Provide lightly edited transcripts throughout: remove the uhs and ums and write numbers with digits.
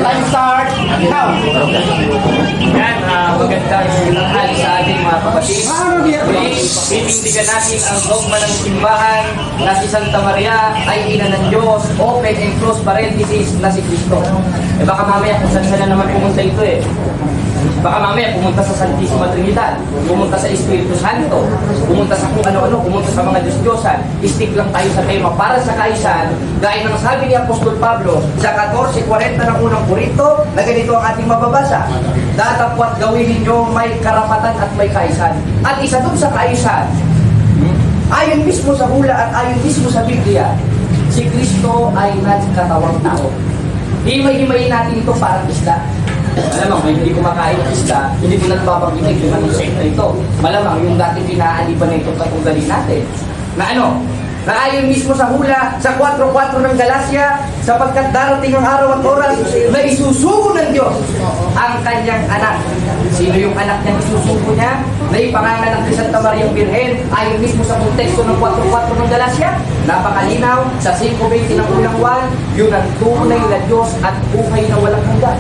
time start now. Yan, magandang tanghali sa ating mga kapatid. Pinindigan natin ang dogma ng simbahan na si Santa Maria ay ina ng Diyos, open and close parenthesis na si Cristo. Baka mamaya kung saan na naman pumunta ito Baka mamaya pumunta sa Santissima Trinidad, pumunta sa Espiritu Santo, pumunta sa kung ano-ano, pumunta sa mga Diyos-Diyosan. Stick lang tayo sa tema para sa kaisan, gaya ng sabi ni Apostol Pablo sa 14:40 ng unang Korinto, na ganito ang ating mababasa. Datapwat gawin ninyo may karapatan at may kaisan. At isa dun sa kaisan, ayon mismo sa hula at ayon mismo sa Biblia, si Kristo ay nagkatawang tao. Himay-himayin natin ito parang isda. Malamang may hindi kumakain ng isda, hindi ko nagpapagitig yung anong sekta ito. Malamang yung dati pinaalipan na itong katunggalin natin. Na ayon mismo sa hula, sa 4:4 ng Galacia, sapagkat darating ang araw at oras na isusugo ng Diyos ang kanyang anak. Sino yung anak niyang isusugo niya? Na ipanganganak ni Santa Maria Birhen, ayon mismo sa konteksto ng 4:4 ng Galacia. Napakalinaw, sa 5:20 ng unang 1, yun ang tunay na Diyos at buhay na walang hanggan.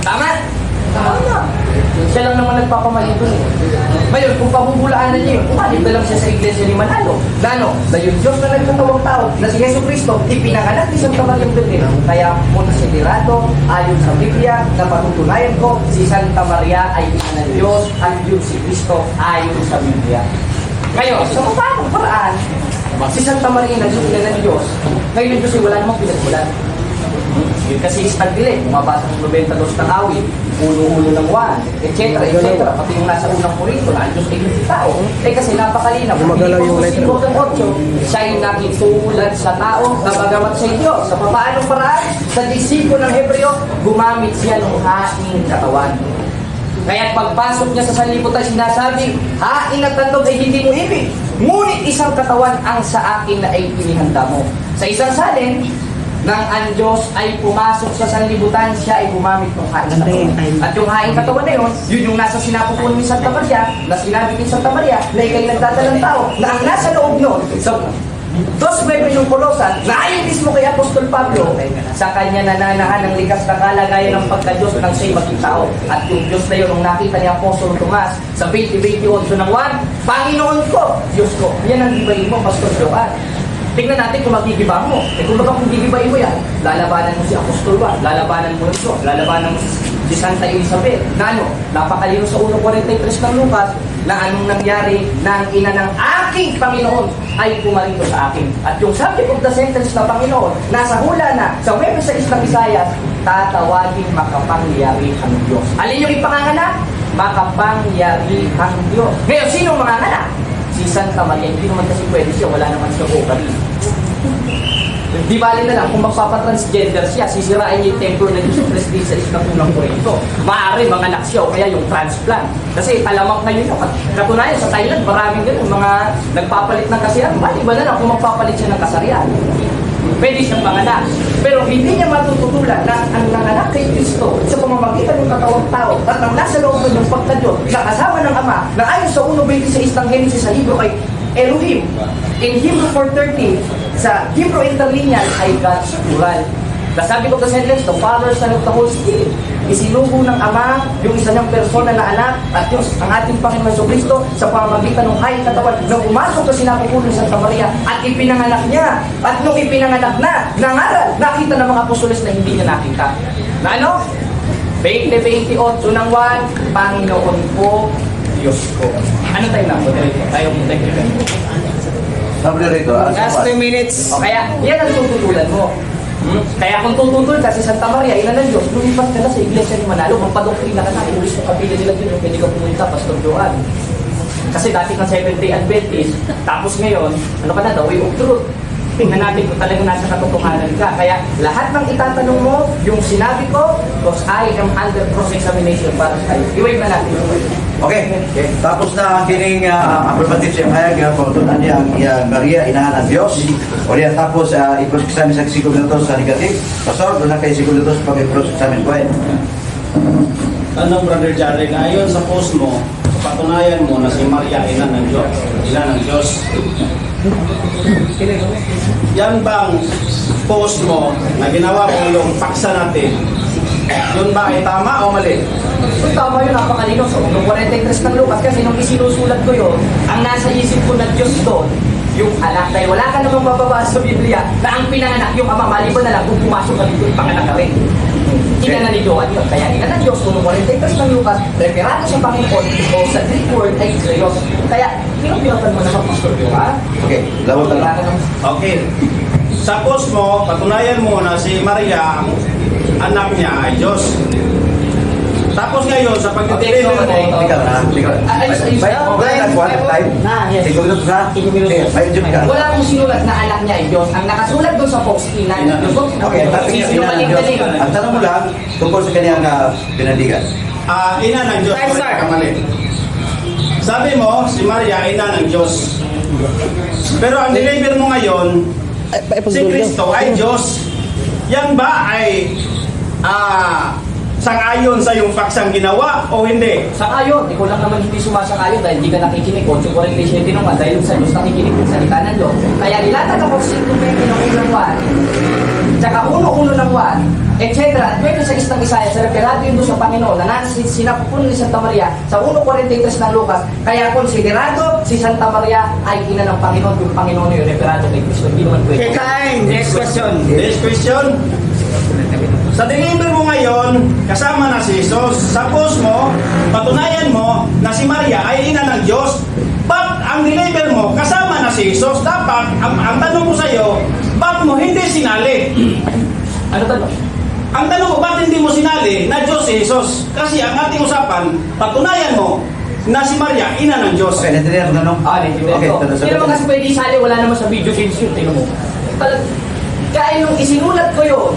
Tama? Tama. Siya lang naman nagpapamali doon Ngayon, kung pabubulaan na niya yun, umalit na lang siya sa iglesia ni Manalo. Na yung Diyos na nagkatawang tao, na si Yesu Cristo, ipinanganak ni Santa Maria Birhen. Kaya konsiderado, ayon sa Biblia, na patutunayan ko, si Santa Maria ay ina ng Diyos, at yun si Cristo ayon sa Biblia. Ngayon, sa paanong paraan, si Santa Maria naging ina ng Diyos, ngayon ng Diyos ay wala namang pinagmulan. Yun kasi istagdili, mabasa ng 92 na awit, ulo-ulo ng 1, etc. Pati yung nasa unang Korinto, na ang Diyos ay hindi tao. Kasi napakalinaw. Hindi po sa 8, siya ay nakitulad sa tao na bagamat sa Diyos. Sa papaanong paraan, sa disipo ng Hebreo, gumamit siya ng haing katawan. Kaya pagpasok niya sa sanlibutan, sinasabi, haing at tandog ay hindi mo ibig. Ngunit isang katawan ang sa akin na ay inihanda mo. Sa isang salin, nang ang Diyos ay pumasok sa sanlibutan, siya ay gumamit ng haing katawan. At yung haing katawan na yun yung nasa sinapupunan ni Santa Maria, na sinabi ni Santa Maria, na ikay nagdadalang tao, na ang nasa loob nun, sa 2:9 yung Kolosan, na ayon mismo kay Apostol Pablo, sa kanya nananahan ng likas na kalagayan ng pagka-Diyos ng siya'y maging tao. At yung Diyos na yun, nung nakita ni Apostol Tomas, sa 20:28 ng 1, Panginoon ko, Diyos ko. Yan ang ibahin mo, Pastor Joan. Tingnan natin kung magigibang mo. Kung baga kung gigibain mo yan, lalabanan mo si Apostol Juan, lalabanan mo ito, lalabanan mo si Santa Isabel. Na napakalino sa 1:43 ng Lucas, na anong nangyari na ang ina ng aking Panginoon ay pumarito sa akin. At yung subject of the sentence na Panginoon, nasa hula na, sa website ng Isaias, tatawagin makapangyarihang Diyos. Alin yung ipanganganak? Makapangyarihang Diyos. Ngayon, sino manganganak? Si Santa Maria, hindi naman kasi pwede siya, wala naman siya ovary. Di bali na lang, kung magpapatransgender siya, sisirain niya yung templo na Diyos Christi sa isang unang Korinto. Maaari manganak siya o kaya yung transplant. Kasi talamak na yun. Katunayan, sa Thailand, maraming ganun, mga nagpapalit ng kasarian. Bali ba na lang kung magpapalit siya ng kasarian? Pwede siyang manganak. Pero hindi niya matututulan na ang nanganak kay Kristo sa pamamagitan ng katawang tao at ang nasa loob ng pagka-Diyos na kasama ng Ama na ayon sa 1:26 ng Genesis sa Hebrew ay Elohim. In Hebrew 4:30, sa Hebrew interlineal ay God's plural. Sabi ko sa sentence, the Father, Son, of the Holy Spirit. Isinugo ng Ama yung isa niyang persona na anak at Diyos, ang ating Panginoon Jesucristo sa pamamagitan ng haing katawan na umasok sa sinapupunan ng Santa Maria at ipinanganak niya. At nung ipinanganak na, nangaral, nakita ng mga apostoles na hindi niya nakita. Na ano? 20:28 ng 1, Panginoon ko, Diyos ko. Ano tayo na? Tayo mo tayo. Sabi rito, last 2 minutes. O kaya, yan ang tututulan mo. Kaya kung tututol ka si Santa Maria, ina ng Diyos, lumipat ka na sa iglesia ni Manalo, magpadoktrina ka na, iulis mo kapila nila dito, pwede ka pumunta, Pastor Joan. Kasi dati kang Seventh-day Adventist, tapos ngayon, ano ka na, the way of truth. Tingnan natin kung talagang nasa katotohanan ka. Kaya lahat ng itatanong mo, yung sinabi ko, because I am under cross-examination para sa iyo. I-wait na natin. Okay. Tapos na ang kining aprobative siya kaya pautunan niya ang Maria, inahan ng Diyos. O riyan tapos i-cross-examine sa siguro nito sa negative. Pastor, doon na kayo siguro nito sa pag-cross-examine ko Tanong, Brother Jaren, ayon sa post mo, patunayan mo na si Maria ina ng Diyos. Ina ng Diyos. Yan bang post mo na ginawa mo yung paksa natin Yun ba ay tama o mali? Kung tama yun, napakalino. So, nung 43 ng Lucas, kasi nung isinusulat ko yun, ang nasa isip ko na Diyos doon, yung anak. Dahil wala ka namang mababasa sa Biblia na ang pinanganak yung ama, maliban na lang kung pumasok ka dito, ipanganak ka rin. Ina na ni Joan yun. Kaya ina ng Diyos, nung 43 ng Lucas, referado sa Panginoon o sa Greek word ay Krios. Kaya, pinapilatan mo naman, Pastor Joan. Okay, lawat Wala ka na. namang Okay. Sa post mo, patunayan mo na si Maria, anak niya ay Diyos. Tapos ngayon, sa Okay, so, pag-deliver mo, Ikaw na, ikaw na. Ayos. Bayan na, kuha time. Yes. 5 minutos na. Sige, 5 minutes ka. Wala akong sinulat na anak niya ay Diyos. Ang nakasulat doon sa post, ina ng Diyos. Okay, tapos Sinungaling ka din. ang tanong mo lang, tungkol sa kanyang pinandigan. ina ng Diyos. Time start. Kamali. Sabi mo, si Maria, ina ng Diyos. Pero ang deliver mo ngayon, si Kristo ay Diyos. Yan ba ay sang-ayon sa yung paksang ginawa o hindi? Sangayon, ikaw lang naman hindi sumasangayon dahil hindi ka nakikinig. 8:47 naman dahil sa Diyos nakikinig ng salita ng Diyos. Kaya nilatag ako sa 5:20 ng unang 1, tsaka 1:1 ng 1, etc. At 26 ng Isaiah, sa referado yun doon sa Panginoon na sinapupunan ni Santa Maria sa 1:43 ng Lucas. Kaya konsiderado si Santa Maria ay ina ng Panginoon. Yung Panginoon yun, referado kay Kristo. Hindi naman pwede. Next question. Next question. Sa deliver mo ngayon, kasama na si Jesus. Sa post mo, patunayan mo na si Maria ay ina ng Diyos. But ang deliver mo, kasama na si Jesus. Dapat, ang tanong ko sa iyo, ba't mo hindi sinali? Ano tanong? Ang tanong ko, ba't hindi mo sinali na Diyos si Jesus? Kasi ang ating usapan, patunayan mo na si Maria, ina ng Diyos. Okay, natindihan ko tanong? Naintindihan Okay, ko. tanong Hindi naman kasi pwede isali, wala naman sa video games yun, tingnan mo. Kaya nung isinulat ko yun,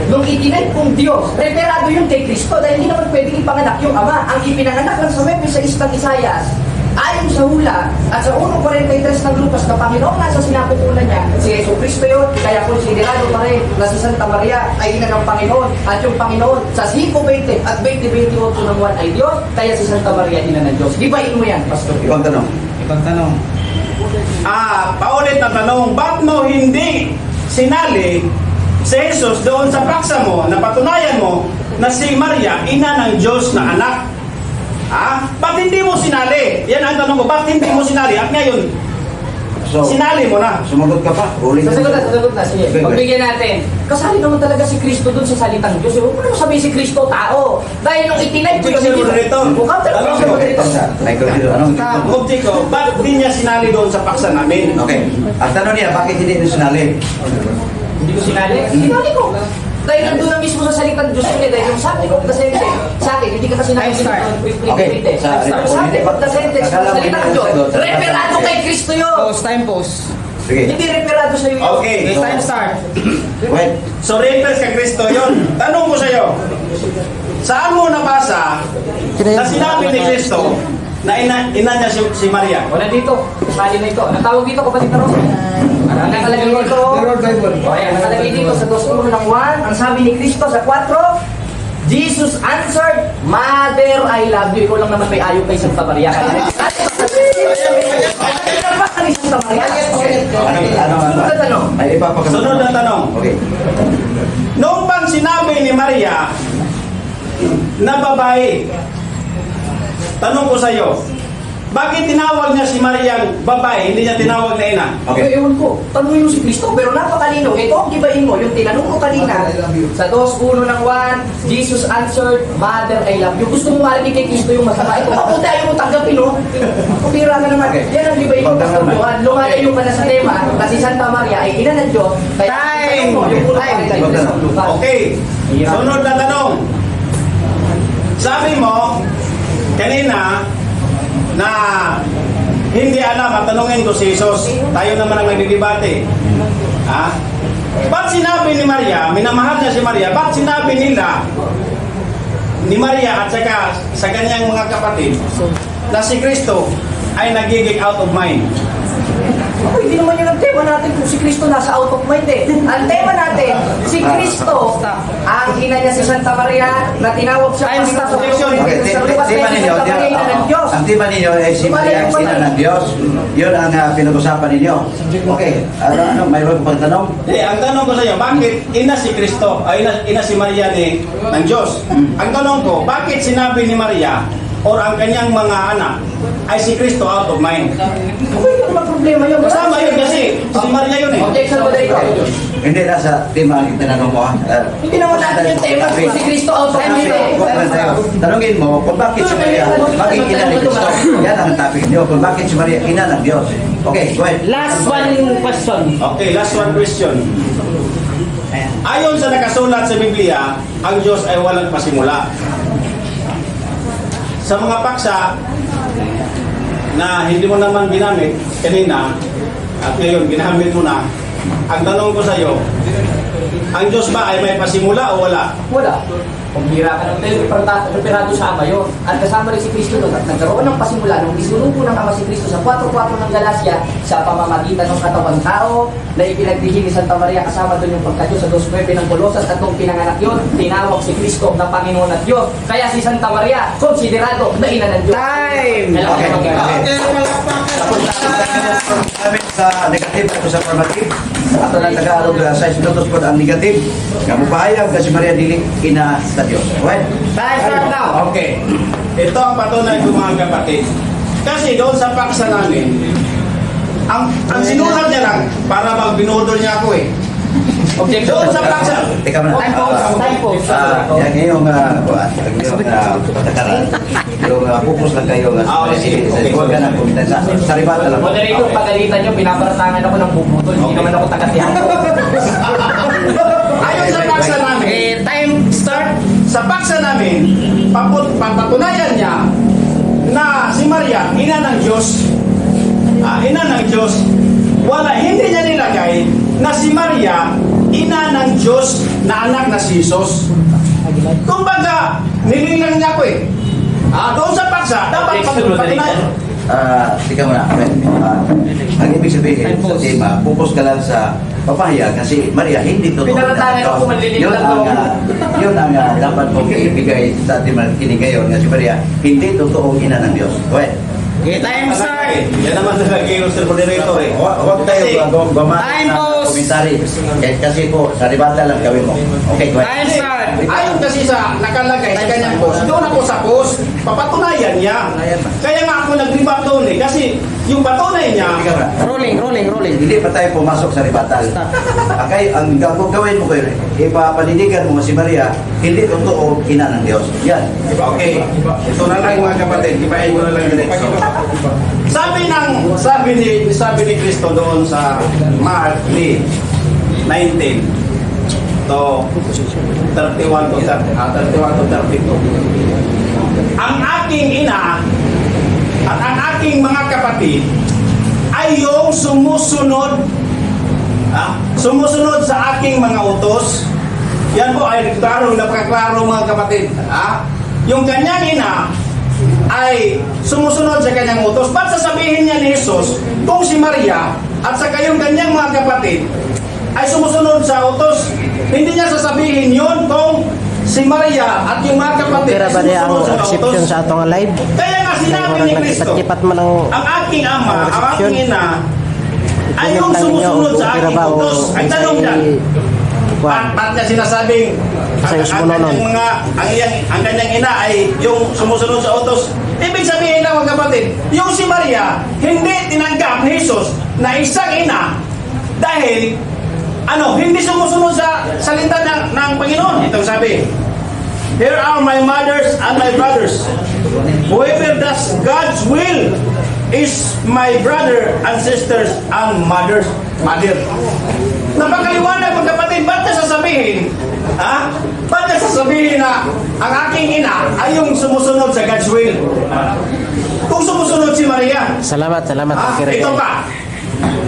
nung itinay kong Diyos, referado yun kay Kristo dahil hindi naman pwedeng ipanganak yung Ama. Ang ipinanganak lang sa Webes sa Istang Isayas, ayon sa hula, at sa 1:43 ng Lucas na Panginoon nasa sinapupunan niya, si Yesu Kristo yun, kaya konsiderado pa rin na si Santa Maria ay ina ng Panginoon, at yung Panginoon sa 5:20 at 20:28 ng 1 ay Diyos, kaya si Santa Maria ina ng Diyos. Gibain mo yan, Pastor. Ibang tanong. Paulit na tanong, ba't mo hindi sinali si Jesus doon sa paksa mo na patunayan mo na si Maria, ina ng Diyos na anak? Ba't hindi mo sinali? Yan ang tanong ko, ba't hindi mo sinali? At ngayon, So, sinali mo na. sumagot ka pa. Ulit Sasagot na. Sige. Okay, Pagbigyan natin. Kasali naman talaga si Kristo doon sa salitang Diyos. Huwag mo naman sabihin si Kristo, tao. Dahil nung itinay ko Objection, moderator. Okay, anong Object ko, ba't di niya sinali doon sa paksa namin? Okay. Ang tanong niya, bakit hindi niyo sinali? Hindi ko sinali. Sinali ko. Dahil nandun na mismo sa salitang Diyos ko dahil yung sabi ko, the sentence, sa akin, hindi ka kasi Okay, sa- Yung sabi ko, the sentence, sa salitang Diyos, referado kay Kristo yun. Time pause. Sige. Hindi referado sa'yo yun. Okay. Time start. Wait. So, refers kay Kristo yun. Tanong ko sa'yo, saan mo nabasa na sinabi ni Kristo na ina niya si Maria? Wala dito. Kasali na ito. Natawag dito, kapatid na Rosa. Nakalagay dito. O ayan, nakalagay dito sa 2:1 ng 1. Ang sabi ni Kristo sa 4, Jesus answered, Mother, I love you. Ikaw lang naman may ayaw kay Santa Maria. Kaya ni Santa Maria. Sunod na tanong. Ay, ipapakasunod. Sunod na tanong. Okay. Noong bang sinabi ni Maria na babae, tanong ko sa iyo, bakit tinawag niya si Maria babae, hindi niya tinawag na ina? Okay. Ewan ko. Tanungin mo si Kristo, pero napakalino. Ito ang gibain mo, yung tinanong ko kanina. Sa 2:1 ng 1, Jesus answered, Mother, I love you. Gusto mo marinig kay Kristo yung masama. Ito mabuti, ayaw mo tanggapin, no? Kumira ka naman. Okay. Yan ang gibain mo, Pastor Johan. Lumalayo ka na sa tema na si Santa Maria ay ina ng Diyos. Kaya, Time! mo, yung unang pagkakas ng Lucas. Okay, sunod na tanong. Sabi mo, kanina, na hindi alam at tanungin ko si Jesus. Tayo naman ang nagdidebate. Ba't sinabi ni Maria, minamahal niya si Maria, ba't sinabi nila ni Maria at saka sa kanyang mga kapatid na si Kristo ay nagiging out of mind? Ako, hindi naman yun ang tema natin kung si Kristo nasa out of mind eh. Ang tema natin, si Kristo ang ina niya si Santa Maria na tinawag siya Time stop. Okay, sa lupa tema si ninyo, Santa Maria, ina ng Diyos. ang tema ninyo ay si Maria, ina ng Diyos. Yun ang pinag-usapan ninyo. Okay, mayroon pang tanong? Ang tanong ko sa iyo, bakit ina si Kristo, ay ina si Maria ng Diyos? Ang tanong ko, bakit sinabi ni Maria or ang kanyang mga anak ay si Kristo out of mind? Okay, ano ba problema yun? Kasama yun kasi si Maria yun eh. Objection mo dito. Hindi nasa tema ang tinanong mo. Hindi naman natin yung tema kung si Kristo outside nito eh. Tanungin mo kung bakit si Maria maging ina ni Kristo. Yan ang topic niyo. Kung bakit si Maria ina ng Diyos. Okay, go ahead. Last one question. Okay, last one question. Ayon sa nakasulat sa Biblia, ang Diyos ay walang pasimula. Sa mga paksa na hindi mo naman ginamit kanina at ngayon ginamit mo na, ang tanong ko sa iyo, ang Diyos ba ay may pasimula o wala? Wala. Kung hira ka ng preparado sa Ama yun. At kasama rin si Kristo doon. At nagkaroon ng pasimula nung isinugo ng Ama si Kristo sa 4:4 ng Galacia sa pamamagitan ng katawang tao na ipinagdihin ni Santa Maria kasama doon yung pagkadiyos sa 2:9 ng Colosas at nung pinanganak yun, tinawag si Kristo na Panginoon at Diyos. Kaya si Santa Maria, konsiderado na ina ng Diyos. Time! Namin sa negative at sa affirmative. Ato na Tagalog sa minutos po ang negative. Kamu pahayag na si Maria dili ina sa Diyos. Well, Time start now. Okay. Ito ang patunay ko mga kapatid. Kasi doon sa paksa namin, ang sinulat niya lang para magbinudol niya ako eh. Objection. Doon sa paksa. teka muna. Time pause. Time pause. Yan ngayong patakaran. Yung focus lang kayo huwag ka na kumita sa ribata lang. Moderator, pagalitan nyo, pinaparatangan ako ng bubutol. Hindi naman ako taga-tiyago. Ayon sa paksa namin, Time start. sa paksa namin, papatunayan niya na si Maria, ina ng Diyos, ina ng Diyos, hindi niya nilagay na si Maria, ina ng Diyos na anak na si Jesus. Kumbaga, nililang niya ko eh. Doon sa paksa, dapat patunayan. Tika muna. Ang ibig sabihin sa tema, focus ka lang sa papahayag kasi Maria hindi totoo. Pinaratangan ako, manlilig Yun lang ang, ako. yun ang dapat mong ibigay sa ating makikinig ngayon na si Maria hindi totoong ina ng Diyos. Go ahead. Okay, time start. Yan naman nalagay yung Sir Moderator eh. Huwag tayo gumamit Time ng pause. komentary. Kasi po, sa ribata lang gawin mo. Okay, go ahead. Time start. Ayon kasi sa nakalagay sa kanyang post, doon ako sa post, papatunayan niya. Kaya nga ako nag-rebut doon eh, kasi yung patunay niya, Tika muna. Rolling. Hindi pa tayo pumasok sa ribatan. Okay, ang gawin mo kayo, ipapanindigan mo si Maria, hindi totoo ina ng Diyos. Yan. okay, ito na lang mga kapatid, ibahin ko na lang yung next. Sabi ni Kristo doon sa Mark 19 to 31 to 32. Ang aking ina at ang aking mga kapatid ay yung sumusunod sa aking mga utos. Yan po ay napakaklaro mga kapatid. Yung kanyang ina ay sumusunod sa kanyang utos. Ba't sasabihin niya ni Jesus kung si Maria at sa kayong kanyang mga kapatid ay sumusunod sa utos? Hindi niya sasabihin yun kung si Maria at yung mga kapatid Pera ay ba niya ang sumusunod sa exception utos? sa atong live? Kaya nga sinabi ni Kristo, Nagkipat mo ng ang aking ama, ang exception. aking ina ay yung Comment lang ninyo sumusunod kung sa pera aking ba o utos. Ang tanong dyan, ba't niya sinasabing Sa Ismononon. ang kanyang ina ay yung sumusunod sa utos? Ibig sabihin lang mga kapatid, yung si Maria hindi tinanggap ni Jesus na isang ina dahil hindi sumusunod sa salita ng Panginoon. Itong sabi, here are my mothers and my brothers. Whoever does God's will is my brother and sisters and mother. Napakaliwanag mga kapatid, ba't na sasabihin? Ba't na sasabihin na ang aking ina ay yung sumusunod sa God's will? Kung sumusunod si Maria, Salamat.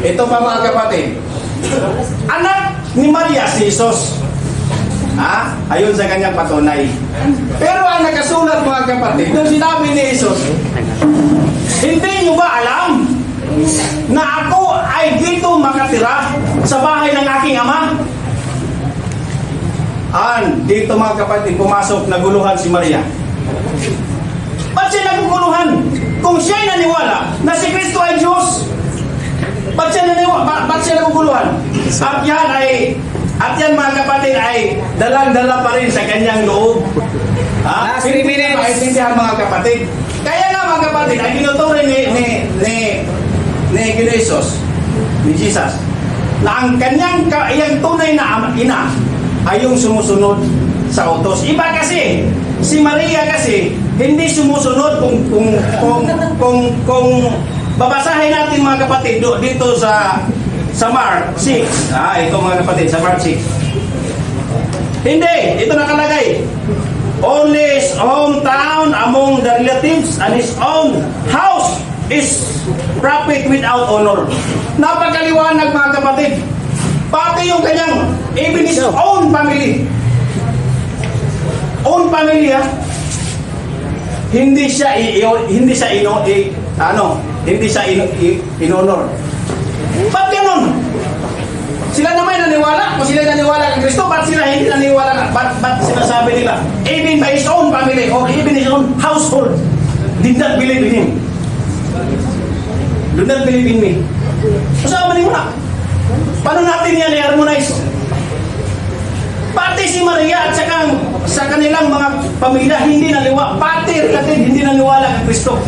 ito pa mga kapatid. Anak ni Maria si Jesus. Ayon sa kanyang patunay. Pero ang nakasulat mga kapatid, nung sinabi ni Jesus, hindi nyo ba alam na ako ay dito makatira sa bahay ng aking ama? And dito mga kapatid, pumasok, naguluhan si Maria. Ba't siya naguguluhan? Kung siya'y naniwala na si Kristo ay Diyos, ba't siya naguguluhan? At yan mga kapatid ay dalang-dala pa rin sa kanyang loob. Last 3 Hindi minutes. maintindihan mga kapatid. Kaya nga mga kapatid, ay tinuturing ni Jesus, na ang kanyang iyang tunay na ina ay yung sumusunod sa utos. Iba kasi, si Maria kasi hindi sumusunod kung babasahin natin mga kapatid dito sa Mark 6. Ito mga kapatid, sa Mark 6. Hindi, ito nakalagay. Only his hometown among the relatives and his own house is prophet without honor. Napakaliwanag mga kapatid. Pati yung kanyang, even his own family. Own family hindi siya inonor. Ba't ganun? Sila naman naniwala. Kung sila naniwala kay Kristo, ba't sila hindi naniwala? Ba't sinasabi nila? Even by his own family or even his own household did not believe in him. Do not believe in me. Kasama niyo na. Paano natin yan i-harmonize? Pati si Maria at sa kanilang mga pamilya hindi naniwala. Pati relative hindi naniwala kay Kristo.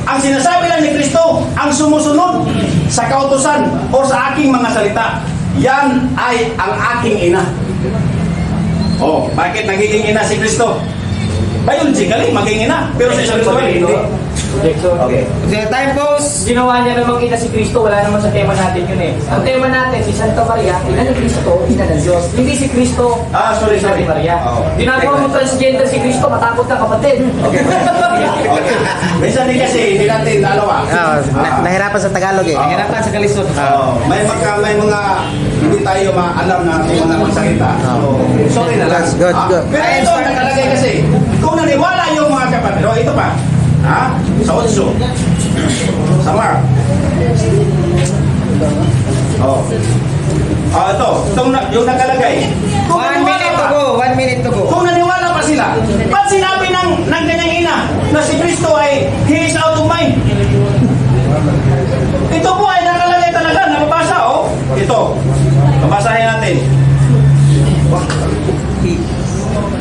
Ang sinasabi lang ni Kristo, ang sumusunod sa kautusan o sa aking mga salita, yan ay ang aking ina. Bakit nagiging ina si Kristo? Biologically, maging ina. Pero sa spiritual, hindi. Objection. Okay. The time goes. Ginawa niya namang ina si Kristo, wala naman sa tema natin yun eh. Ang tema natin, si Santa Maria, ina ni Kristo, ina ng Diyos. Hindi si Kristo, Sorry. ina ni Maria. Ginagawa mo transgender si Kristo, matakot ka kapatid. Minsan din kasi, hindi natin, Nahirapan sa Tagalog eh. Hirapan sa kalisod. may mga hindi tayo maalam na mga magsalita. So, sorry na lang. Good. Pero ito, nakalagay kasi, kung naniwala yung mga kapatid, ito pa, sa Otso, sa Mark. Ito, yung nakalagay. Kung 1 minute to go. 1 minute to go. Kung naniwala pa sila, ba't sinabi ng kanyang ina na si Kristo ay he is out of mind? Ito po ay nakalagay talaga, nababasa Ito, babasahin natin.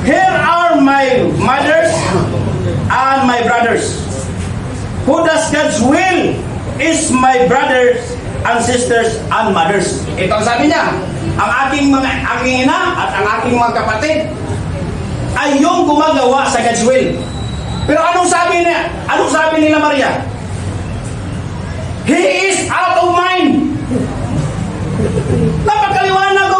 Here are my mothers and my brothers. Who does God's will is my brothers and sisters and mothers. Ito ang sabi niya. Ang aking ina at ang aking mga kapatid ay yung gumagawa sa God's will. Pero anong sabi nila Maria? He is out of mind. Napakaliwanag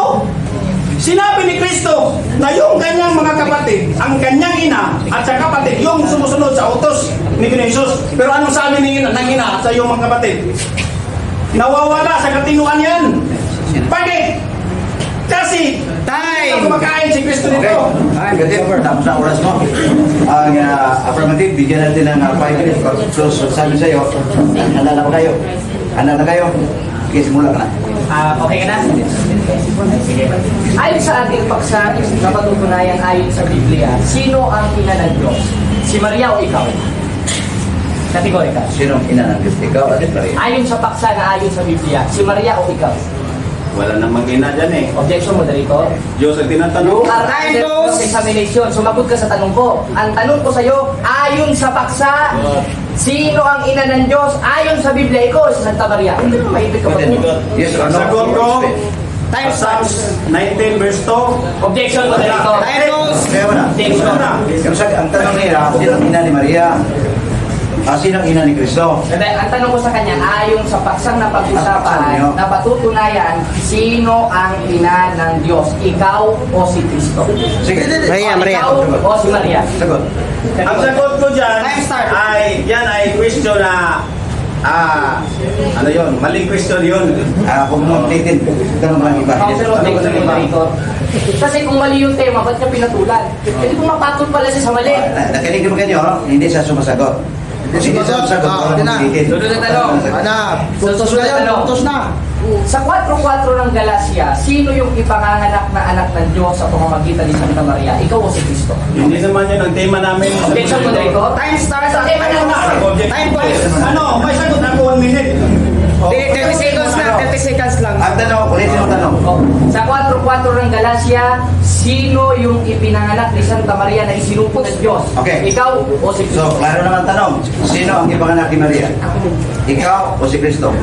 Sinabi ni Kristo na yung kanyang mga kapatid, ang kanyang ina at sa kapatid, yung sumusunod sa utos ni Jesus. Pero anong sabi ng ina at sa iyong mga kapatid? Nawawala sa katinuan yan. Bakit? Kasi Time! kumakain si Kristo nito. Negative, tapos na oras mo. Ang affirmative, bigyan natin ng 5 minutes. Close, sabi sa'yo, handa na kayo. Handa na kayo. Sige, simula ka na. Okay ka na? Sige. Ayon sa ating paksa, na patutunayan ayon sa Biblia, sino ang ina ng Diyos? Si Maria o ikaw? Kategorika. Sino ang ina ng Diyos? Ikaw at Maria. Ayon sa paksa na ayon sa Biblia, si Maria o ikaw? Wala namang ina dyan eh. Objection, moderator. Diyos ang tinatanong. Time goes! Examination. Sumagot ka sa tanong ko. Ang tanong ko sa iyo, ayon sa paksa, sino ang ina ng Diyos? Ayon sa Biblia, ikaw sa Santa Maria. Hindi mo maibig ka pa po. Yes or Ang no? sagot ko, Time Psalms 19 verse 2. Objection, moderator. Time goes. Kaya mo na. Objection. Ang tanong nila, sino ang ina ni Maria? Sino ang ina ni Kristo? Ang tanong ko sa kanya, ayon sa paksang na pag-usapan, na patutunayan, sino ang ina ng Diyos? Ikaw o si Kristo? Sige. Maria. Ikaw o si Maria? Sagot. Ang sagot ko dyan Time start. yan ay question na ano yun? Maling question yun. Kung mo titin, tanong mga iba. Council Tanong ko objection, ng iba. moderator. Kasi kung mali yung tema, ba't niya pinatulan? Hindi kung mapatol pala siya sa mali. Nakinig naman kayo, hindi siya sumasagot. Hindi siya sumasagot. Hindi na. Titin. Sunod na tanong. Ana, putos na yun. Putos na. Sa 4.4 ng Galacia, sino yung ipanganganak na anak ng Diyos sa pamamagitan ni Santa Maria? Ikaw o si Kristo? Hindi naman yun ang tema namin. Objection mo dito? Time starts Sa tema Ano na? natin. Time po. Ano? May sagot ako 1 minute. Oh. 30 seconds na, 30 seconds lang. Ang tanong, ulitin mo tanong. Oh, sa 4.4 ng Galacia, sino yung ipinanganak ni Santa Maria na isinupo ng Diyos? Okay. Ikaw o si Kristo? So, klaro naman tanong. Sino ang ipanganak ni Maria? Ikaw o si Kristo?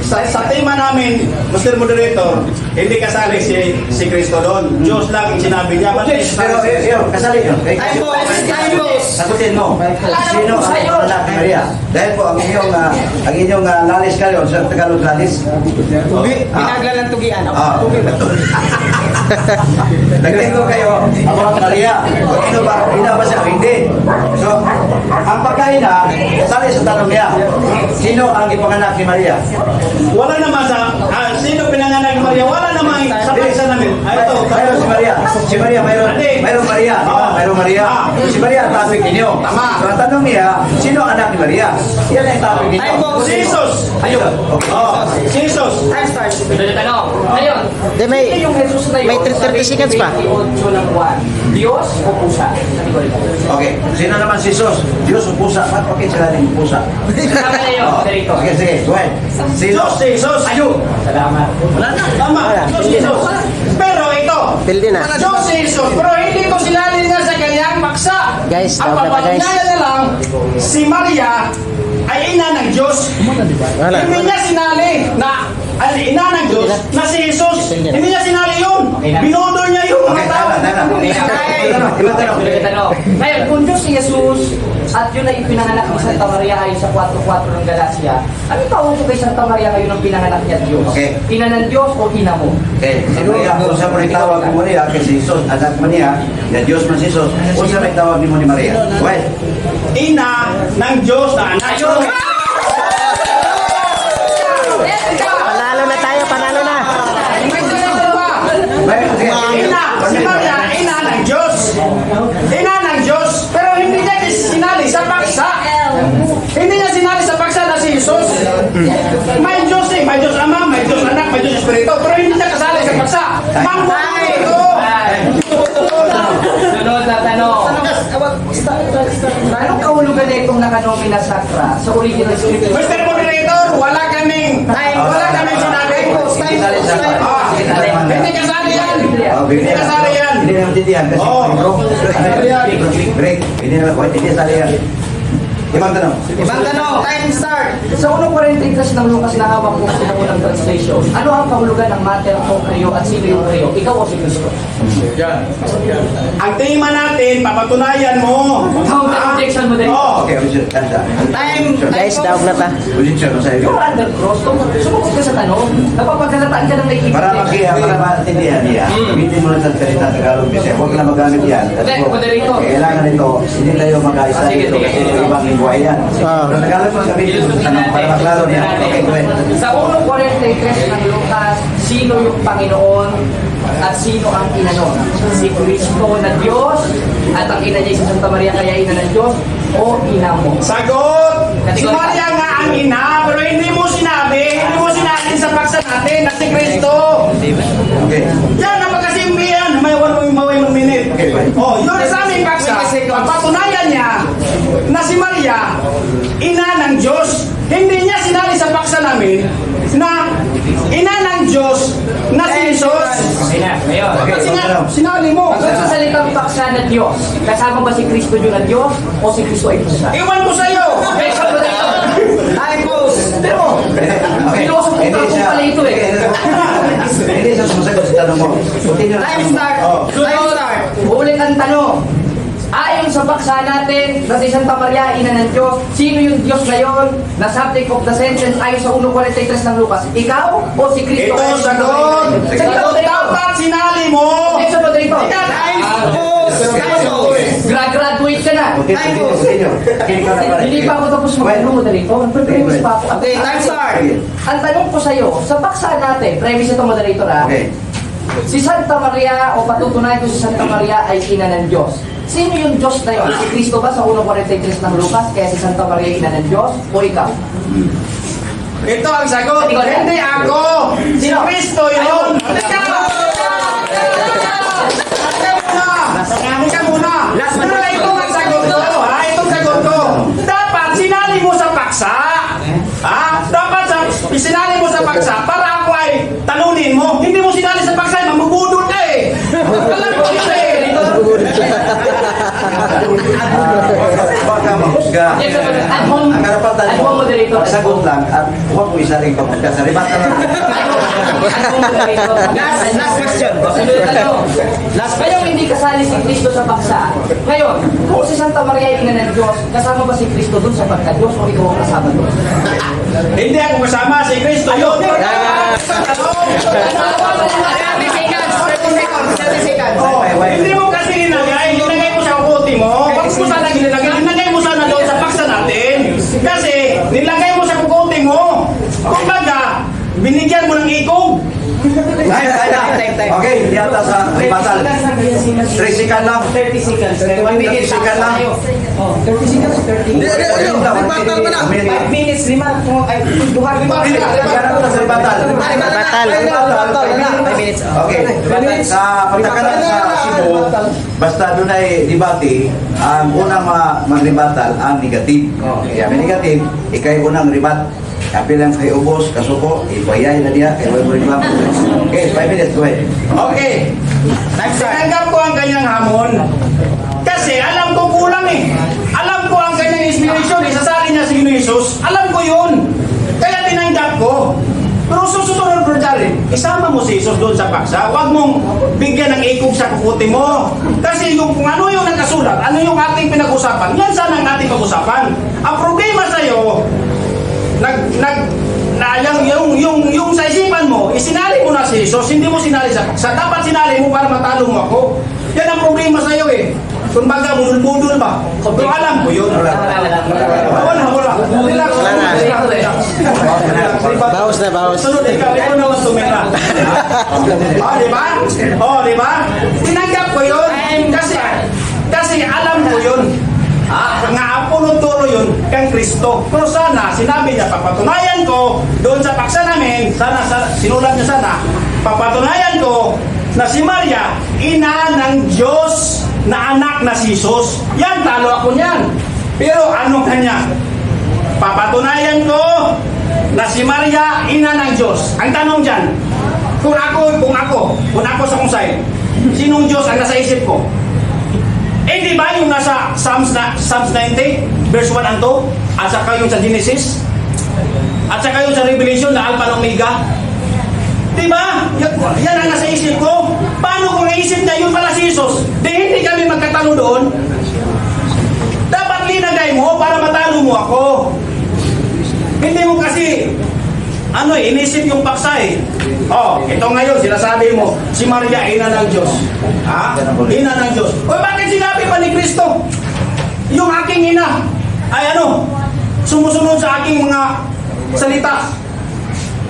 Sa tema namin, Mr. Moderator, hindi kasali si Kristo doon. Diyos lang ang sinabi niya. Pero, yun, kasali yun. Time po. Time po. Sagutin mo, sino ang ipanganak ni Maria? Dahil po, ang inyong lalis kayo, sa Tagalog lalis. Pinagla ng tugian. Naging ko kayo, ako ang Maria. Ina ba siya? Hindi. So, ang pagkaina, sali sa tanong niya, sino ang ipanganak ni Maria? Wala naman sino pinanganak ni Maria? Wala naman sa paksa namin. Ito. Mayroon si Maria. Si Maria, mayroon Maria. Di ba? Mayroon Maria. Si Maria ang topic ninyo. Tama. So, ang tanong niya, sino ang anak ni Maria? Yan ang topic ninyo. Time po. Si Jesus. Ayun. Okay. Oh, si Jesus. Time starts. Ito yung tanong. Ngayon, Di, may- sino yung Jesus na yun? may 30 seconds pa. 28 ng buwan? Diyos o pusa? Sabi ko rin. Okay. Sino naman si Jesus? Diyos o pusa? Ba't bakit sila din pusa? Tama na yun, Federico. Okay, sige. Go ahead. Sino? Jesus, si Jesus. Ayun. Salamat. Tama. Diyos si Jesus. Pero ito. Pildi na. Diyos si Jesus. Pero hindi ko sinali niya sa kanyang paksa. Guys, ang tawag na pa, guys. papatunayan na lang, si Maria ay ina ng Diyos. Wala. Hindi niya sinali na ang ina ng Diyos na si Jesus. Hindi niya sinali yun. Binodol niya yung mga Okay, tao. tama. Ibang tanong. Ito yung tanong. Ngayon, kung Diyos si Jesus at yun ay ipinanganak ni Santa Maria ay sa 4.4 ng Galacia, ano tawag ko kay Santa Maria kayo ng pinanganak niya Diyos? Okay. Ina ng Diyos o ina mo? Okay, si Maria, kung sa may tawag ni Maria, kay si Jesus, anak mo niya, na Diyos man si Jesus, kung sa may tawag ni mo ni Maria. Well, Ina ng Diyos na anak. Ayun! Panalo na tayo, panalo na. Ina, si Maria, ina ng Diyos. Ina ng Diyos. Pero hindi niya sinali sa paksa. Hindi niya sinali sa paksa na si Jesus. May Diyos may Diyos Ama, may Diyos Anak, may Diyos Espiritu. Pero hindi niya kasali sa paksa. Mangbuhay ito. Sunod na tanong. Anong kahulugan na itong nakanomina sakra sa original scripture? Mr. Moderator, wala kaming sinabi. Hindi kasali yan. Hindi kasali yan. Hindi na maintindihan kasi bro. Break. Hindi na kasali yan. Ibang tanong. Ibang tanong. Time start. Sa 1.43 ng Lucas na hawak mo sa unang translation, ano ang kahulugan ng mater o kreo at sino yung kreo? Ikaw o si Kristo? Ang tema natin, papatunayan mo. Counter objection mo din. Oo. Okay, we should answer. Time. Guys, daog na ta. Position mo sa iyo. You're under cross. Sumagot ka sa tanong. Napapagkalataan ka ng naiibig. Para maintindihan niya, gamitin mo lang sa salita Tagalog kasi huwag na magamit yan. Kasi Hindi, po, Moderator. kailangan ito, hindi tayo mag-aisa Sige, dito sige, kasi sige. ibang lingwahe yan. Ah. Pero Tagalog mo gamitin mo sa tanong para maklaro niya. Okay, go ahead. Sa 1.43 ng Lucas, sino yung Panginoon at sino ang ina nun? Si Kristo na Diyos at ang ina niya si Santa Maria kaya ina ng Diyos o ina mo? Sagot! Si Maria nga ang ina, pero hindi mo sinabi sa paksa natin na si Kristo. Okay. Yan, napagkasimbihan. May 1 minute. Okay, fine. Oh, yun sa aming paksa, ang patunayan niya na si Maria, ina ng Diyos. Hindi niya sinali sa paksa namin na ina ng Diyos na si Jesus. Okay na, ngayon. Kasi nga, sinali mo. Kung sa salitang paksa na Diyos, kasama ba si Kristo yun na Diyos o si Kristo ay pusa? Iwan ko sa'yo. Objection mo dito. Time pause. Pero, piloso po Hindi siya. pala ito eh. Hindi siya sumasagot sa tanong mo. Continue na. Time start. Time start. Ulit ang tanong. Ayon sa paksa natin na si Santa Maria, ina ng Diyos, sino yung Diyos na yun na subject of the sentence ayon sa 1.43 ng Lucas? Ikaw o si Kristo? Ito, sagot. Sagot. Dapat sinali mo. Objection mo dito. Time pause. Time pause. Graduate ka na. Continue. Kinig ka na pare. Hindi pa ako tapos mag-ano mo dito. Premise pa ako. Okay, time start. Ang tanong ko sa'yo, sa paksa natin, premise ito moderator ha, Okay. si Santa Maria o patutunayan ko si Santa Maria ay ina ng Diyos. Sino yung Diyos na yun? Si Kristo ba sa 1.43 ng Lucas kaya si Santa Maria ina ng Diyos o ikaw? Ito ang sagot. Hindi ako. Si Kristo yun. Halika muna. Pero ito ang sagot ko. Ha? Itong sagot ko. Dapat sinali mo sa paksa. Ha? Dapat sinali mo sa paksa para ako ay talunin mo. Hindi mo sinali sa paksa, mamubudol ka eh. Alam ko yun eh. Huwag ka mahusga. Ang karapatan mo, sagot lang at huwag mo isaling pamusga. Sa ribata lang. Last question. Ngayong hindi kasali si Kristo sa paksa, ngayon, kung si Santa Maria ay ina ng Diyos, kasama ba si Kristo dun sa pagka-Diyos o ikaw ang kasama doon? Hindi ako kasama si Kristo yun. 30 seconds. Oh, hindi mo kasi linagay mo sa kuti mo. Bakit mo sana linagay mo sana doon sa paksa natin. Kasi nilagay mo sa kuti mo. Kumbaga, binigyan mo ng ikog. Okay, yata sa ribatal. 3 second lang. 30 seconds. 1 minute second lang. 30 seconds, 30. Ribatal mo na. 5 minutes, 5 Magkano na sa ribatal? Okay. Sa pagkakaroon sa Cebu, basta doon ay debate, ang unang mag-ribatal ang negative. Kaya may negative, ikay unang ribat. Kapil lang kay ubos, kasuko, ibayay na diya, kaya may reklamo. Okay, 5 minutes, go ahead. Okay. Tinanggap ko ang kanyang hamon. Kasi alam ko kulang eh. Alam ko ang kanyang inspiration, isasali niya si Jesus. Alam ko yun. Kaya tinanggap ko. Pero susunod, brother, isama mo si Jesus doon sa paksa. Huwag mong bigyan ng ikog sa kukuti mo. Kasi yung, kung ano yung nakasulat, ano yung ating pinag-usapan, yan sana ang ating pag-usapan. Ang problema sa'yo, yung sa isipan mo, isinali mo na si Jesus, hindi mo sinali sa paksa. Dapat sinali mo para matalo mo ako. Yan ang problema sa'yo eh. Kung baga, budol-budol ba? Pero alam ko yun. Wala. Relax. Bawas na, bawas. Sunod, ikaw naman tumira. Di ba? Tinanggap ko yun. Kasi alam ko yun. Nga apunong turo yun kang Kristo. Pero sana, sinabi niya, papatunayan ko doon sa paksa namin, sinulat niya sana, papatunayan ko na si Maria, ina ng Diyos na anak na si Jesus. Yan, talo ako niyan. Pero anong kanya? Papatunayan ko na si Maria, ina ng Diyos. Ang tanong dyan, kung ako sa kung side, sinong Diyos ang nasa isip ko? Eh di ba yung nasa Psalms 90, verse 1 and 2, at saka yung sa Genesis, at saka yung sa Revelation na Alpha and Omega? Di ba? Yan ang nasa isip ko. Paano kung naisip niya yun pala si Jesus? Di hindi kami magkatalo doon. Dapat linagay mo para matalo mo ako. Hindi mo kasi inisip yung paksa eh. Ito ngayon, sinasabi mo, si Maria, ina ng Diyos. Ina ng Diyos. Bakit sinabi pa ni Kristo? Yung aking ina, ay sumusunod sa aking mga salita.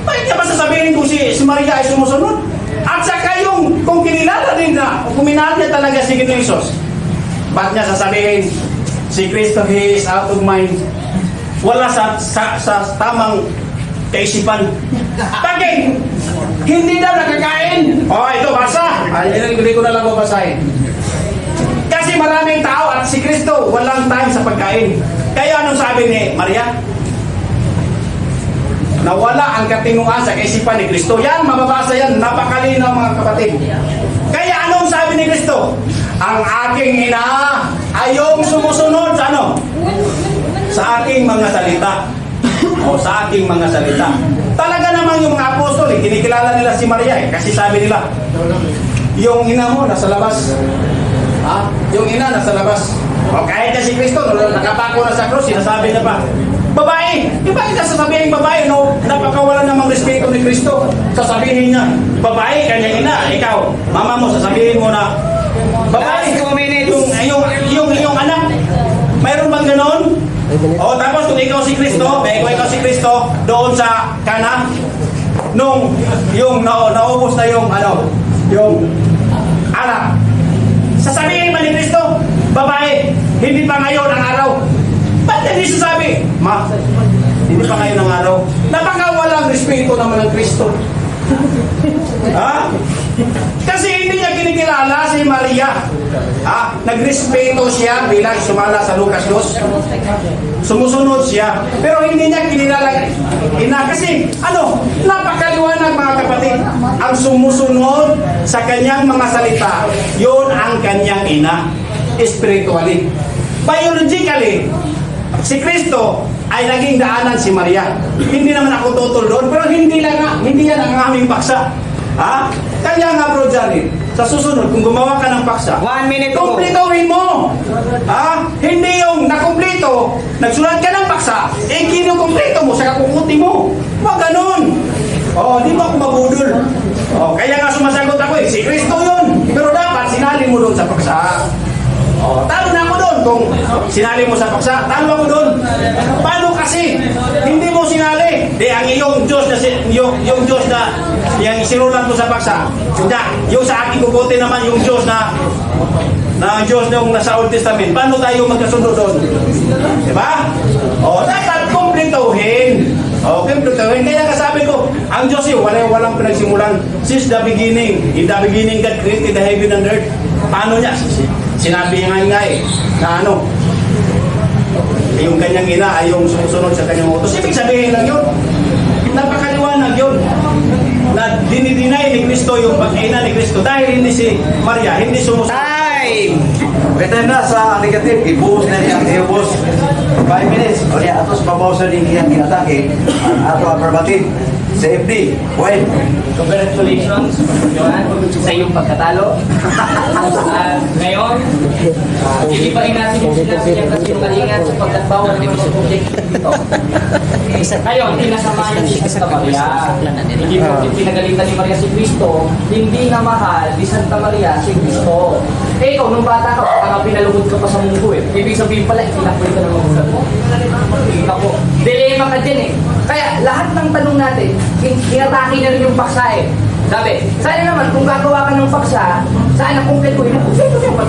Bakit niya ba sasabihin kung si Maria ay sumusunod? At saka kung kinilala din na, kung minahal niya talaga si Jesus, bakit niya sasabihin, si Kristo, he is out of mind. Wala sa tamang kaisipan. Bakit? Hindi daw nakakain. Ito, basa. Hindi ko na lang babasahin. Kasi maraming tao at si Kristo walang time sa pagkain. Kaya anong sabi ni Maria? Nawala ang katinuan sa kaisipan ni Kristo. Yan, mababasa yan. Napakalinaw mga kapatid. Kaya anong sabi ni Kristo? Ang aking ina ay yung sumusunod sa sa aking mga salita. Sa aking mga salita. Talaga naman yung mga apostol, kinikilala nila si Maria kasi sabi nila, yung ina mo nasa labas. Yung ina nasa labas. Kahit na si Kristo, nakapako na sa krus, sinasabi niya pa, babae! Bakit ka sasabihin babae, napakawalan namang respeto ni Kristo. Sasabihin niya, babae, kanyang ina, ikaw, mama mo, sasabihin mo na, babae, yung anak, mayroon bang ganon? Tapos kung ikaw si Kristo, doon sa Kana, nung naubos na yung anak, sasabihin man ni Kristo, babae, hindi pa ngayon ang araw. Ba't hindi sasabi? Ma, hindi pa ngayon ang araw. naman ng Kristo. Ha? Kasi hindi niya kinikilala si Maria. Ha? Nagrespeto siya bilang sumala sa Lucas 2. Sumusunod siya. Pero hindi niya kinilala ina. Kasi napakaliwanag mga kapatid. Ang sumusunod sa kanyang mga salita, yun ang kanyang ina. Spiritually. Biologically, si Kristo ay naging daanan si Maria. Hindi naman ako tutol doon, pero hindi yan ang aming paksa. Ha? Kaya nga bro Janet, sa susunod, kung gumawa ka ng paksa, 1 minute po. kumplituhin mo. Ha? Hindi yung nakumplito, nagsulat ka ng paksa, kinukumplito mo sa kakukuti mo. Wag ganun. Di ba ako mabudol? Kaya nga sumasagot ako si Kristo yun. Pero dapat sinali mo doon sa paksa. Talo na ako doon kung sinali mo sa paksa. Talo ako doon. Paano kasi? Hindi mo sinali. Ang iyong Diyos na yung Diyos na yung sinulat mo sa paksa. Yung sa aking kukuti naman yung Diyos na Diyos na yung nasa Old Testament. Paano tayo magkasundo doon? Diba? Dapat kumplituhin. Kumplituhin. Kaya kasabi ko, ang Diyos walang pinagsimulan. Since the beginning, in the beginning God created the heaven and earth. Paano niya? Sinabi nga na yung kanyang ina ay yung sumusunod sa kanyang utos. Ibig sabihin lang yun. Napakaliwanag yun. Na dinidinay ni Kristo yung pag-ina ni Kristo dahil hindi si Maria, hindi sumusunod. Time! Pwede na sa negative, ibuhos na niya, ibuhos 5 minutes. O niya, atos pabawasan din kiyang ginatake, ato affirmative. Sa FD, well, Congratulations, Johan, sa iyong pagkatalo. Ngayon, hindi pa rin natin yung sinabi niya kasi kalingan sapagkat bawal din sa subject dito. Ngayon, pinasama niya si Santa Maria. Hindi po pinagalitan ni Maria si Cristo, hindi na mahal ni Santa Maria si Cristo. Ikaw, nung bata ka, baka pinalugod ka pa sa mundo eh. Ibig sabihin pala, itinakwil ka ng magulang mo. Ako, dilema ka din eh. Kaya lahat ng tanong natin, inatake na rin yung paksa eh. Sabi, sana naman kung gagawa ka ng paksa, sana kumpletuhin mo.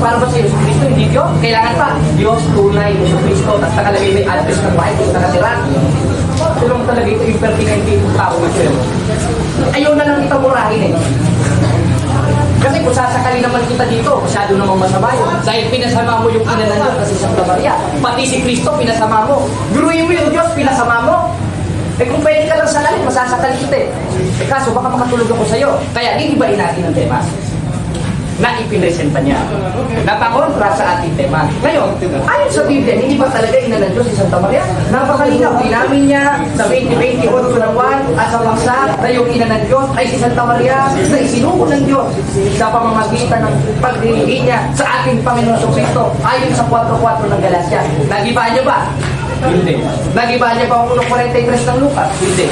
Para ba sa iyo, si Cristo, hindi Diyos? Kailangan pa, Diyos, tunay, si Cristo, tapos nakalagay may address ng bahay kung nakatira. Tulong talaga ito yung pertinente yung tao na siya. Ayaw na lang kita murahin eh. Kasi kung sasakali naman kita dito, masyado namang masama yun. Dahil pinasama mo yung ina ng Diyos kasi Santa Maria. Pati si Cristo, pinasama mo. Guruin mo yung Diyos, pinasama mo. Kung pwede ka lang sa lalim, masasakal kita eh. Kaso baka makatulog ako sa'yo. Kaya iibain natin ang tema na ipinresenta niya. Napakontra sa ating tema. Ngayon, ayon sa Biblia, hindi ba talaga ina ng Diyos si Santa Maria? Napakalinaw, inamin niya sa 20:28 ng 1 at sa bangsa na yung ina ng Diyos ay si Santa Maria na isinuko ng Diyos sa pamamagitan ng pagdirihi niya sa ating Panginoon Kristo ayon sa 4:4 ng Galacia. Nag-iba niyo ba? Hindi. Nag-iba niya ba ang 1:43 ng Lucas? Hindi.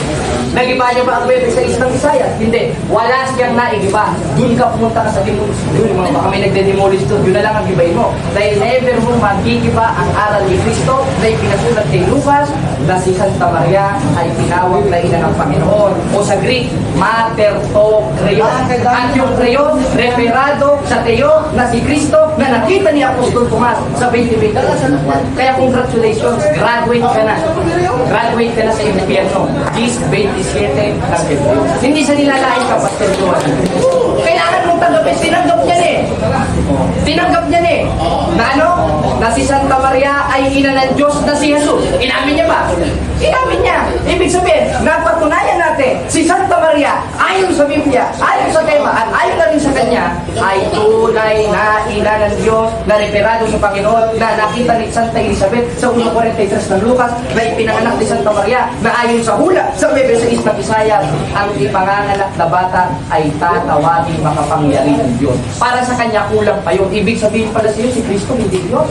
Nag-iba niya ba ang 9:6 ng Isaiah? Hindi. Wala siyang naigiba. Doon ka pumunta ka sa demolish. Doon, baka may nagde-demolish doon. Yun na lang ang gibayin mo. Dahil never mo magigiba ang aral ni Cristo na ipinasulat kay Lucas na si Santa Maria ay tinawag na ina ng Panginoon. O sa Greek, Mater to Creon. At yung Creon, referado sa Teo na si Cristo na nakita ni Apostol Tomas sa 20:20. Kaya congratulations, graduate ka na. Graduate ka na sa impyerno. Gis 27 ng February. Hindi sa nilalain ka, Pastor Johan. Kailangan mong tanggapin. Tinanggap niya eh. Tinanggap niya eh. Na ano? Na si Santa Maria ay ina ng Diyos na si Jesus. Inamin niya ba? Inamin niya. Ibig sabihin, napatunayan natin, si Santa Maria, ayon sa Biblia, ayon sa tema, at ayon na rin sa kanya, ay tunay na ina ng Diyos na referado sa Panginoon na nakita ni Santa Elizabeth sa 1:43 ng Lucas na ipinanganak ni Santa Maria na ayon sa hula sa 9:6 ng Isaiah, ang ipanganganak na bata ay tatawaging makapangyarihan ng Diyos. Para sa kanya, kulang pa yun. Ibig sabihin pala sa iyo, si Kristo hindi Diyos.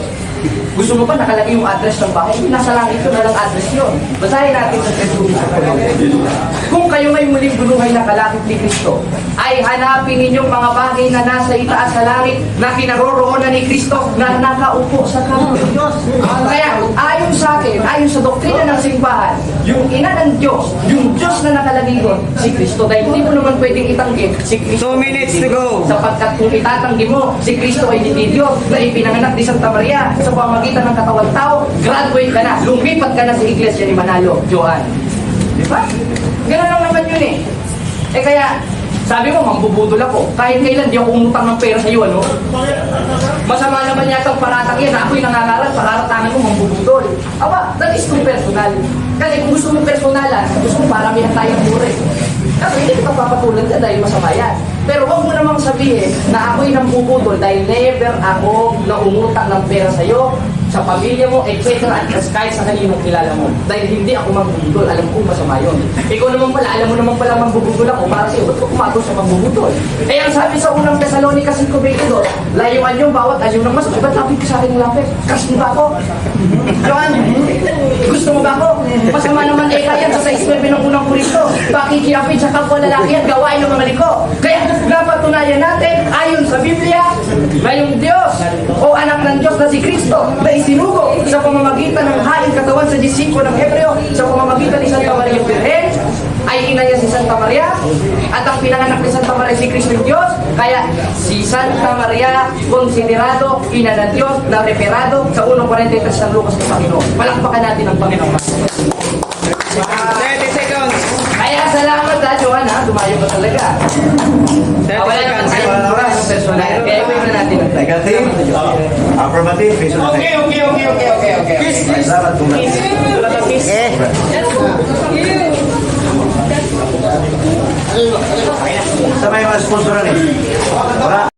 Gusto mo ba nakalagay yung address ng bahay? Nasa langit yun, walang address yun. Basahin natin sa 3:1. Kung kayo may muling bunuhay na kalakip ni Kristo, ay hanapin ninyong mga bagay na nasa itaas sa langit na kinaroroonan ni Kristo na nakaupo sa kamay ng Diyos. Kaya ayon sa akin, ayon sa doktrina ng simbahan, yung ina ng Diyos, yung Diyos na nakalagay doon, si Kristo. Dahil hindi mo naman pwedeng itanggi si Kristo. 2 minutes to go. Sapagkat kung itatanggi mo, si Kristo ay hindi Diyos na ipinanganak ni Santa Maria sa pamagitan ng katawang tao, graduate ka na, lumipat ka na sa iglesia ni Manalo, Johan. Di ba? Ganun lang naman yun yun eh. Eh kaya, sabi mo, mambubudol ako. Kahit kailan, di ako umutang ng pera sa iyo, ano? Masama naman yata ang paratang yan. Ako'y nangangaral, pararatangan mo, mambubudol. Aba, that is too personal. Kasi kung gusto mo personalan, gusto mo paramihan tayong mure. Kasi hindi kita papatulan ka dahil masama yan. Pero huwag mo namang sabihin na ako'y nambubudol dahil never ako naumutang ng pera sa iyo, sa pamilya mo, etc. at kahit sa kaninong kilala mo. Dahil hindi ako mambubudol, alam ko masama yun. Ikaw naman pala, alam mo naman pala mambubudol ako para sa'yo. Ba't ko kumato sa mambubudol? Eh, ang sabi sa unang Thessalonica 5:22, layuan yung bawat ayaw ng masama. Ba't lapit ka sa akin ng lapit? Crush mo ba ako? Johan, gusto mo ba ako? Masama naman eh kaya sa 6:9 ng unang Korinto. Pakikiyapin sa kapwa lalaki at gawain ng mga liko. Kaya napatunayan natin, ayon sa Biblia, na yung Diyos o anak ng Diyos na si Kristo na isinugo sa pamamagitan ng haing katawan sa disiplo ng Hebreo, sa pamamagitan ni Santa Maria Virgen, ay ina niya si Santa Maria, at ang pinanganak ni Santa Maria si Kristo yung Diyos. Kaya si Santa Maria, konsiderado ina ng Diyos, na referado sa 1:43 ng Lucas ng Panginoon. Palakpakan natin ang Panginoon. 30 seconds. Kaya salamat ha, Johan ha, dumayo ka talaga. Wala naman tayo ng oras personal. Kaya iwan na natin ang Negative, affirmative, piso na Okay. Salamat kung Sa may mga sponsoran eh. Wala.